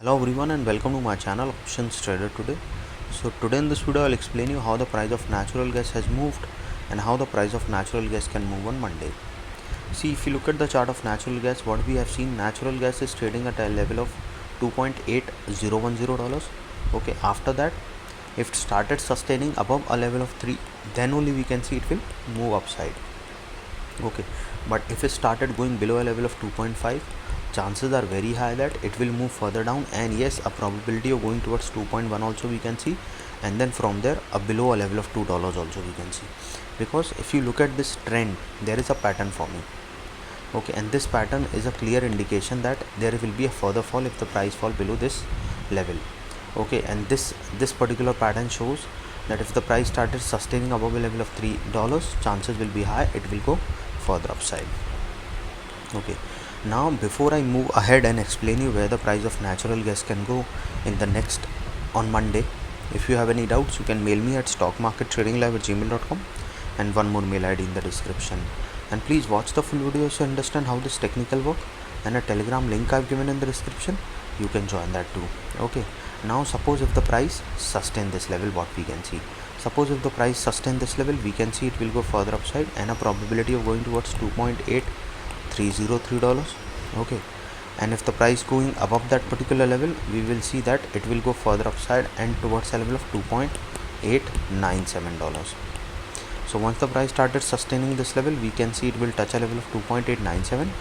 Hello everyone and welcome to my channel Options Trader Today. So today in this video I'll explain you how the price of natural gas has moved and how the price of natural gas can move on Monday. See, if you look at the chart of natural gas, what we have seen, natural gas is trading at a level of $2.8010. Okay, after that if it started sustaining above a level of 3, then only we can see it will move upside. Okay, but if it started going below a level of 2.5, chances are very high that it will move further down, and yes, a probability of going towards 2.1 also we can see, and then from there below a level of $2 also we can see. Because if you look at this trend, there is a pattern forming. Okay, and this pattern is a clear indication that there will be a further fall if the price fall below this level. Okay, and this particular pattern shows that if the price started sustaining above a level of $3, chances will be high it will go further upside. Okay, now before I move ahead and explain you where the price of natural gas can go in the next on Monday, if you have any doubts you can mail me at stockmarkettradinglive@gmail.com and one more mail ID in the description. And please watch the full video so understand how this technical work, and a telegram link I've given in the description, you can join that too. Okay, now suppose if the price sustain this level, what we can see, suppose if the price sustain this level, we can see it will go further upside and a probability of going towards $2.8303. Okay, and if the price going above that particular level, we will see that it will go further upside and towards a level of $2.897. So once the price started sustaining this level, we can see it will touch a level of 2.897.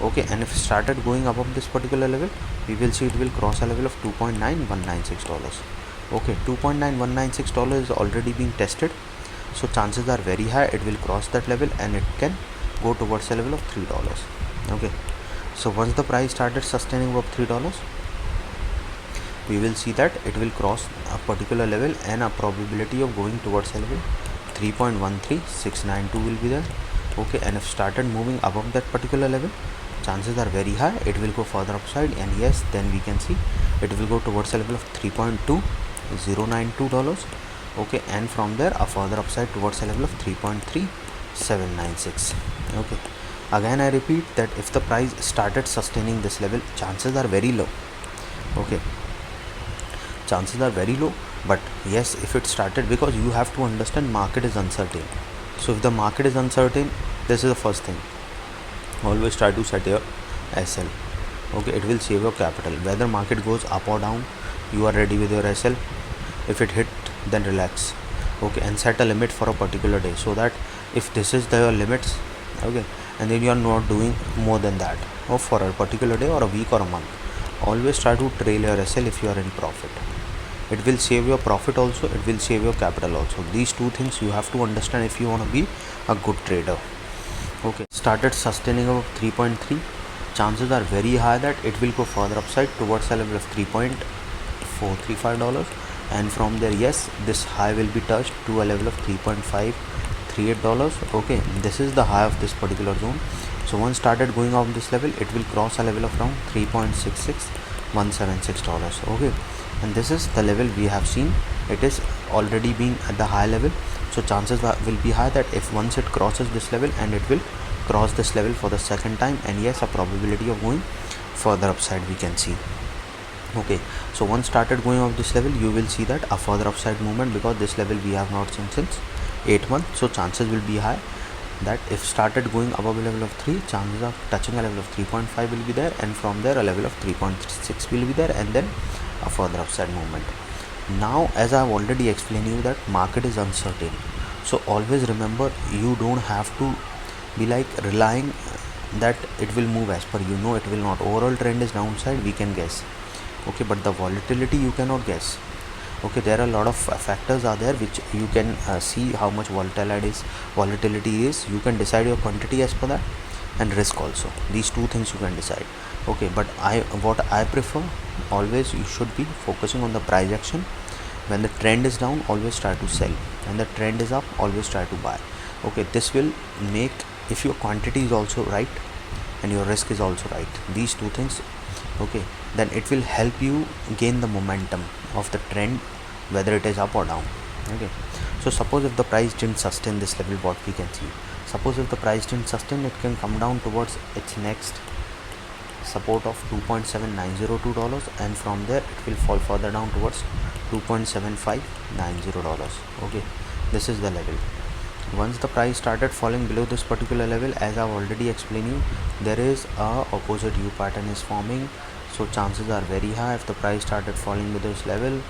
Okay, and if it started going above this particular level, we will see it will cross a level of $2.9196. Okay, $2.9196 is already being tested, so chances are very high it will cross that level and it can go towards a level of $3. Okay, so once the price started sustaining above $3, we will see that it will cross a particular level and a probability of going towards a level 3.13692 will be there. Okay, and if started moving above that particular level, chances are very high it will go further upside, and yes, then we can see it will go towards a level of $3.2092. Okay, and from there a further upside towards a level of 3.3796. Okay, again I repeat that if the price started sustaining this level, chances are very low. Okay, chances are very low, but yes, if it started, because you have to understand market is uncertain. So if the market is uncertain, this is the first thing, always try to set your SL. Okay, it will save your capital. Whether market goes up or down, you are ready with your SL. If it hit, then relax. Okay, and set a limit for a particular day, so that if this is your limits, okay, and then you are not doing more than that, or for a particular day or a week or a month, always try to trail your SL if you are in profit. It will save your profit also, it will save your capital also. These two things you have to understand if you want to be a good trader. Okay, started sustaining of 3.3, chances are very high that it will go further upside towards a level of $3.435, and from there, yes, this high will be touched to a level of $3.538. Okay, this is the high of this particular zone. So once started going off this level, it will cross a level of around $3.66176. Okay, and this is the level we have seen. It is already being at the high level, so chances will be high that if once it crosses this level, and it will cross this level for the second time, and yes, a probability of going further upside we can see. Okay, so once started going off this level, you will see that a further upside movement, because this level we have not seen since 8 months. So chances will be high that if started going above a level of 3, chances of touching a level of 3.5 will be there, and from there a level of 3.6 will be there, and then a further upside movement. Now, as I have already explained you that market is uncertain, so always remember, you don't have to be like relying that it will move as per you. No, it will not. Overall trend is downside, we can guess. Okay, but the volatility you cannot guess. Okay, there are a lot of factors are there which you can see how much volatility is. You can decide your quantity as per that, and risk also. These two things you can decide. Okay, but what I prefer, always you should be focusing on the price action. When the trend is down, always try to sell. When the trend is up, always try to buy. Okay, this will make, if your quantity is also right and your risk is also right, these two things, okay, then it will help you gain the momentum of the trend, whether it is up or down. Okay, so suppose if the price didn't sustain this level, what we can see, suppose if the price didn't sustain, it can come down towards its next support of $2.7902, and from there it will fall further down towards $2.7590. Okay, this is the level. Once the price started falling below this particular level, as I've already explained you, there is a opposite U pattern is forming. So chances are very high, if the price started falling below this level,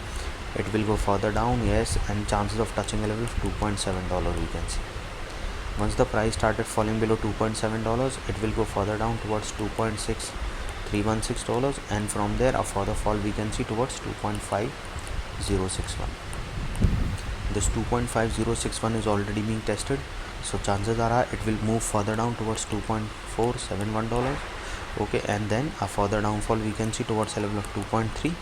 it will go further down. Yes, and chances of touching a level of $2.7 we can see. Once the price started falling below $2.7, it will go further down towards $2.6316, and from there a further fall we can see towards 2.5061. This 2.5061 is already being tested, so chances are high it will move further down towards $2.471. Okay, and then a further downfall we can see towards a level of 2.3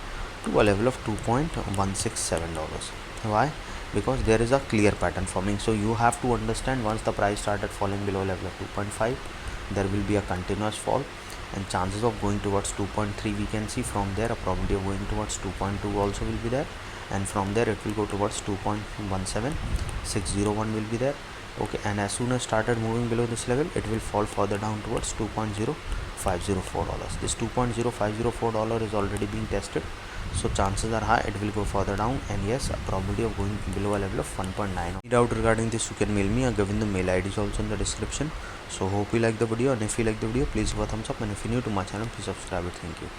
to a level of $2.167. Why? Because there is a clear pattern forming. So you have to understand, once the price started falling below level of 2.5, there will be a continuous fall, and chances of going towards 2.3 we can see. From there a probability of going towards 2.2 also will be there, and from there it will go towards 2.17601 will be there. Okay, and as soon as started moving below this level, it will fall further down towards $2.0504. This $2.0504 is already being tested, so chances are high it will go further down, and yes, a probability of going below a level of 1.9. Any doubt regarding this, you can mail me. I've given the mail ID is also in the description. So hope you like the video, and if you like the video, please give a thumbs up, and if you're new to my channel, please subscribe it. Thank you.